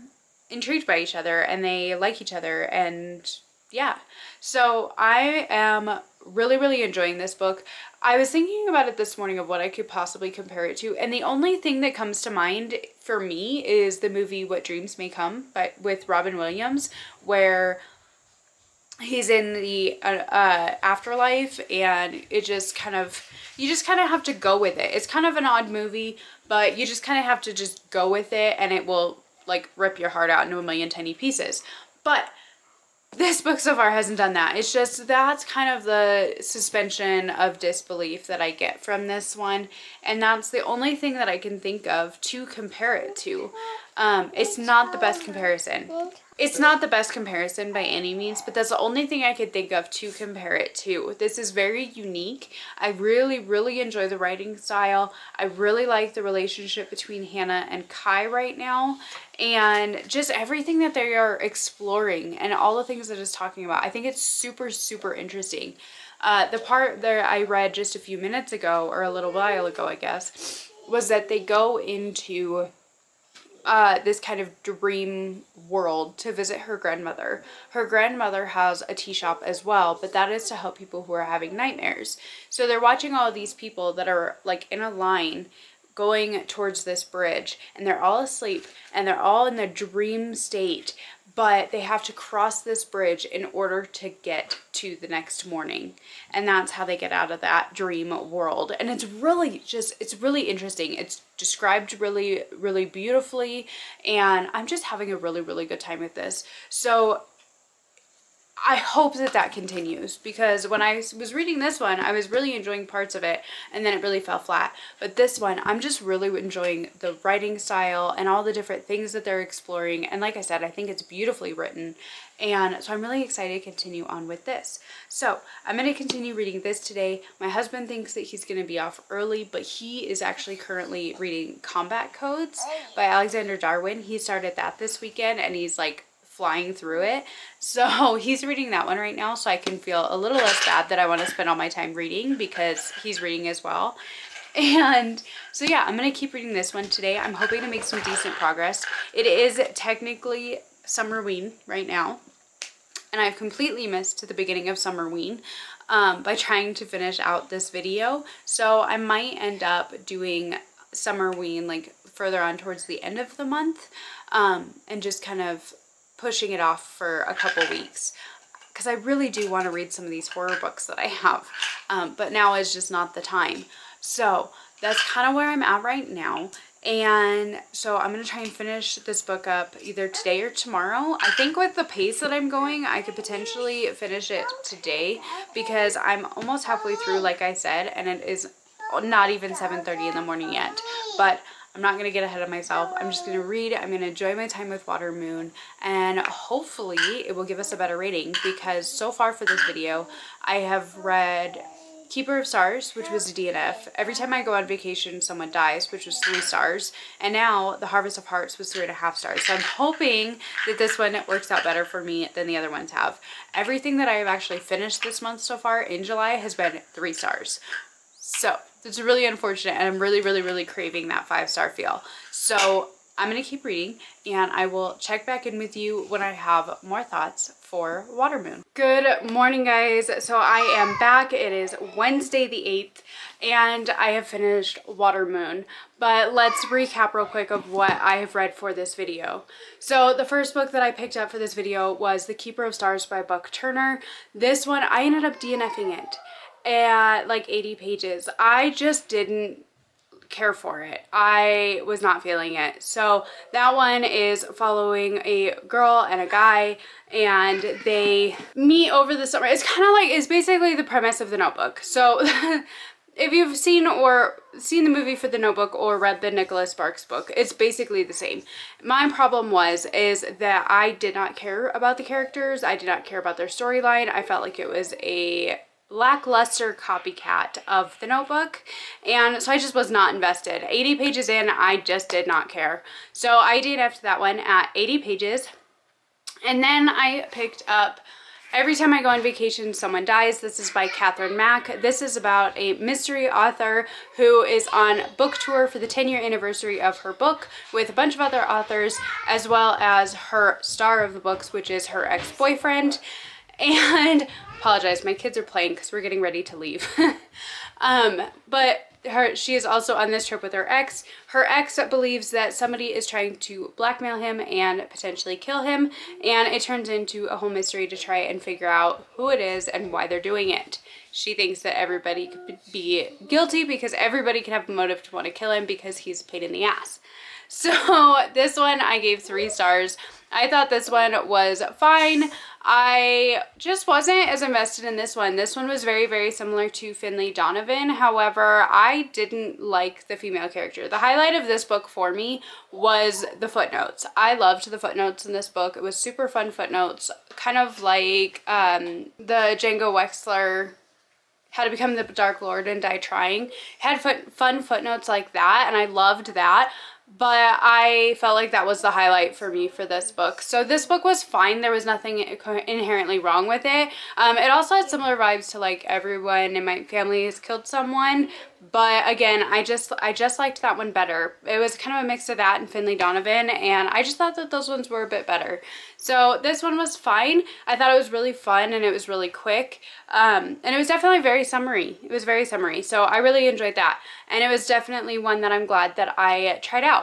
intrigued by each other and they like each other. And yeah, so I am really enjoying this book. I was thinking about it this morning of what I could possibly compare it to, and the only thing that comes to mind for me is the movie What Dreams May Come with Robin Williams, where he's in the afterlife, and it just kind of, you just kind of have to go with it. It's kind of an odd movie, but you just kind of have to just go with it, and it will like rip your heart out into a million tiny pieces. But this book so far hasn't done that. It's just, that's kind of the suspension of disbelief that I get from this one, and that's the only thing that I can think of to compare it to. It's not the best comparison. It's not the best comparison by any means, but that's the only thing I could think of to compare it to. This is very unique. I really enjoy the writing style. I really like the relationship between Hannah and Kai right now, and just everything that they are exploring and all the things that it's talking about. I think it's super interesting. The part that I read just a few minutes ago, or a little while ago, I guess, was that they go into this kind of dream world to visit her grandmother. Her grandmother has a tea shop as well, but that is to help people who are having nightmares. So they're watching all of these people that are like in a line going towards this bridge, and they're all asleep and they're all in the dream state, but they have to cross this bridge in order to get to the next morning. And that's how they get out of that dream world. And it's really interesting. It's described really beautifully, and I'm just having a really good time with this. So I hope that continues, because when I was reading this one, I was really enjoying parts of it, and then it really fell flat. But this one, I'm just really enjoying the writing style and all the different things that they're exploring. And like I said, I think it's beautifully written. And so I'm really excited to continue on with this. So I'm going to continue reading this today. My husband thinks that he's going to be off early, but he is actually currently reading Combat Codes by Alexander Darwin. He started that this weekend, and he's like flying through it. So he's reading that one right now, so I can feel a little less bad that I want to spend all my time reading, because he's reading as well. And so yeah, I'm going to keep reading this one today. I'm hoping to make some decent progress. It is technically Summerween right now, and I've completely missed the beginning of Summerween by trying to finish out this video. So I might end up doing Summerween like further on towards the end of the month, and just kind of pushing it off for a couple weeks, because I really do want to read some of these horror books that I have, but now is just not the time. So that's kind of where I'm at right now. And so I'm going to try and finish this book up either today or tomorrow. I think with the pace that I'm going, I could potentially finish it today, because I'm almost halfway through, like I said, and it is not even 7:30 in the morning yet. But I'm not going to get ahead of myself. I'm just going to read. I'm going to enjoy my time with Water Moon, and hopefully it will give us a better rating, because so far for this video, I have read Keeper of Stars, which was a DNF. Every time I go on vacation, someone dies, which was 3 stars. And now The Harvest of Hearts was 3.5 stars. So I'm hoping that this one works out better for me than the other ones have. Everything that I have actually finished this month so far in July has been 3 stars. So it's really unfortunate, and I'm really craving that 5-star feel. So I'm going to keep reading and I will check back in with you when I have more thoughts for Watermoon. Good morning, guys. So I am back. It is Wednesday the 8th and I have finished Watermoon. But let's recap real quick of what I have read for this video. So the first book that I picked up for this video was The Keeper of Stars by Buck Turner. This one, I ended up DNFing it at like 80 pages. I just didn't care for it. I was not feeling it. So that one is following a girl and a guy and they meet over the summer. It's kind of like, it's basically the premise of The Notebook. So if you've seen the movie for The Notebook or read the Nicholas Sparks book, it's basically the same. My problem is that I did not care about the characters. I did not care about their storyline. I felt like it was a lackluster copycat of The Notebook, and so I just was not invested. 80 pages in, I just did not care. So I DNF'd that one at 80 pages, and then I picked up Every Time I Go on Vacation, Someone Dies. This is by Catherine Mack. This is about a mystery author who is on book tour for the 10-year anniversary of her book with a bunch of other authors, as well as her star of the books, which is her ex-boyfriend. And apologize, my kids are playing because we're getting ready to leave. But she is also on this trip with her ex. Her ex believes that somebody is trying to blackmail him and potentially kill him, and it turns into a whole mystery to try and figure out who it is and why they're doing it. She thinks that everybody could be guilty because everybody can have a motive to want to kill him because he's a pain in the ass. So this one I gave 3 stars. I thought this one was fine. I just wasn't as invested in this one. This one was very, very similar to Finley Donovan. However, I didn't like the female character. The highlight of this book for me was the footnotes. I loved the footnotes in this book. It was super fun footnotes, kind of like the Django Wexler How to Become the Dark Lord and Die Trying. Had fun footnotes like that, and I loved that. But I felt like that was the highlight for me for this book. So this book was fine. There was nothing inherently wrong with it. It also had similar vibes to like Everyone in My Family Has Killed Someone. But again, I just liked that one better. It was kind of a mix of that and Finley Donovan, and I just thought that those ones were a bit better. So this one was fine. I thought it was really fun and it was really quick. And it was definitely very summary. It was very summary. So I really enjoyed that. And it was definitely one that I'm glad that I tried out.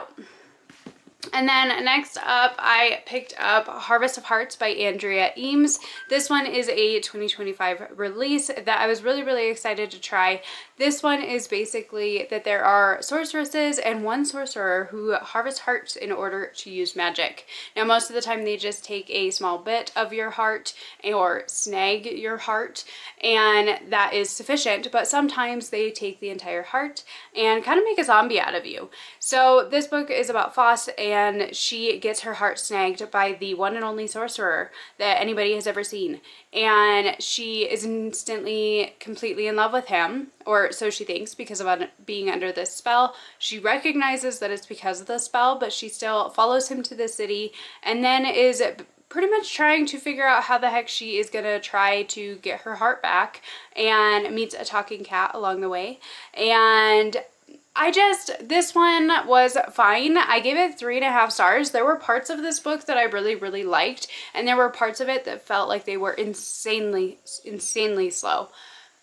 And then next up, I picked up Harvest of Hearts by Andrea Eames. This one is a 2025 release that I was really, really excited to try. This one is basically that there are sorceresses and one sorcerer who harvest hearts in order to use magic. Now, most of the time they just take a small bit of your heart or snag your heart, and that is sufficient, but sometimes they take the entire heart and kind of make a zombie out of you. So this book is about Foss, and she gets her heart snagged by the one and only sorcerer that anybody has ever seen. And she is instantly completely in love with him, or so she thinks, because of being under this spell. She recognizes that it's because of the spell, but she still follows him to the city and then is pretty much trying to figure out how the heck she is gonna try to get her heart back, and meets a talking cat along the way. And this one was fine. I gave it 3.5 stars. There were parts of this book that I really, really liked, and there were parts of it that felt like they were insanely slow.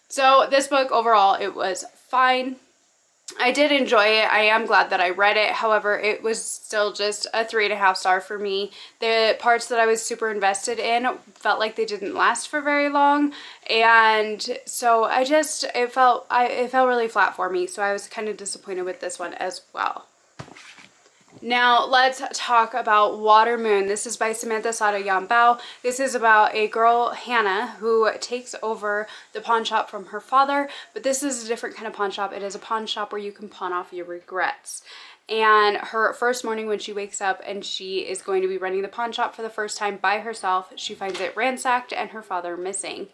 So this book overall, it was fine. I did enjoy it. I am glad that I read it. However, it was still just a 3.5 star for me. The parts that I was super invested in felt like they didn't last for very long. And so it felt really flat for me. So I was kind of disappointed with this one as well. Now let's talk about Watermoon. This is by Samantha Sato Yambao. This is about a girl, Hannah, who takes over the pawn shop from her father, but this is a different kind of pawn shop. It is a pawn shop where you can pawn off your regrets. And her first morning when she wakes up and she is going to be running the pawn shop for the first time by herself, she finds it ransacked and her father missing.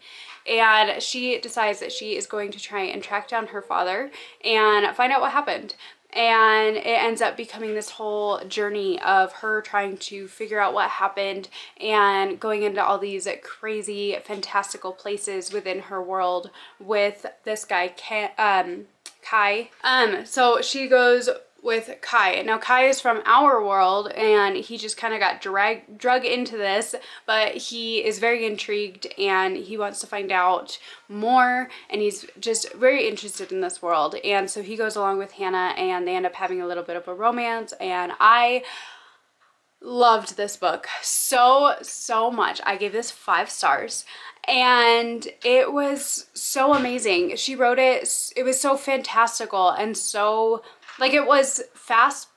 And she decides that she is going to try and track down her father and find out what happened. And it ends up becoming this whole journey of her trying to figure out what happened and going into all these crazy, fantastical places within her world with this guy, Kai. So she goes with Kai. Now Kai is from our world and he just kind of got drug into this, but he is very intrigued and he wants to find out more, and he's just very interested in this world. And so he goes along with Hannah and they end up having a little bit of a romance, and I loved this book so much. I gave this 5 stars and it was so amazing. She wrote it, it was so fantastical and so, like, it was fast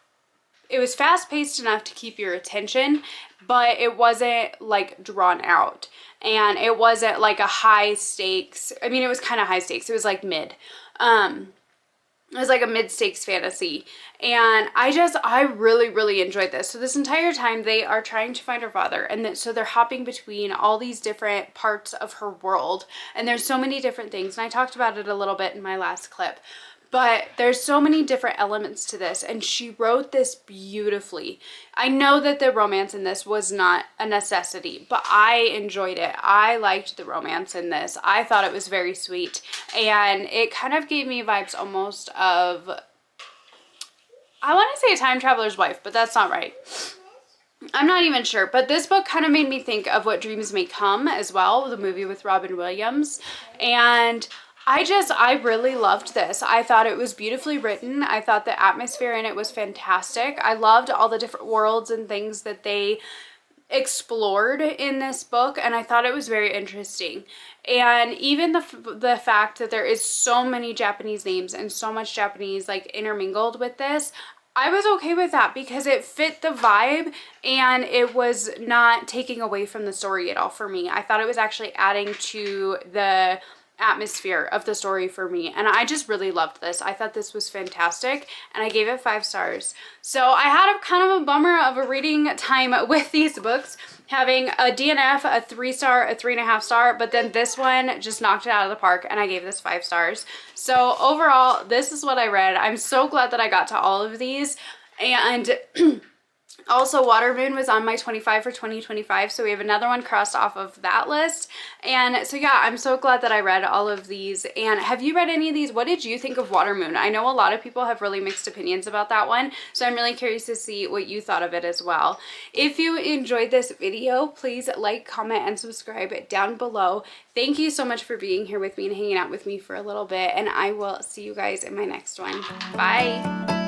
paced enough to keep your attention, but it wasn't like drawn out, and it wasn't like a high stakes. I mean, it was kind of high stakes. It was like mid. It was like a mid-stakes fantasy, and I really enjoyed this. So this entire time they are trying to find her father, and so they're hopping between all these different parts of her world, and there's so many different things, and I talked about it a little bit in my last clip. But there's so many different elements to this, and she wrote this beautifully. I know that the romance in this was not a necessity, but I enjoyed it. I liked the romance in this. I thought it was very sweet, and it kind of gave me vibes almost of, I want to say A Time Traveler's Wife, but that's not right. I'm not even sure, but this book kind of made me think of What Dreams May Come as well, the movie with Robin Williams, and I really loved this. I thought it was beautifully written. I thought the atmosphere in it was fantastic. I loved all the different worlds and things that they explored in this book, and I thought it was very interesting. And even the fact that there is so many Japanese names and so much Japanese like intermingled with this, I was okay with that because it fit the vibe and it was not taking away from the story at all for me. I thought it was actually adding to the atmosphere of the story for me, and I just really loved this. I thought this was fantastic, and I gave it 5 stars. So I had a kind of a bummer of a reading time with these books, having a DNF, a 3 star, a 3.5 star, but then this one just knocked it out of the park, and I gave this 5 stars. So overall, this is what I read. I'm so glad that I got to all of these, and also, Water Moon was on my 25 for 2025, so we have another one crossed off of that list. And so yeah, I'm so glad that I read all of these. And have you read any of these? What did you think of Water Moon? I know a lot of people have really mixed opinions about that one, so I'm really curious to see what you thought of it as well. If you enjoyed this video, please like, comment, and subscribe down below. Thank you so much for being here with me and hanging out with me for a little bit, and I will see you guys in my next one. Bye!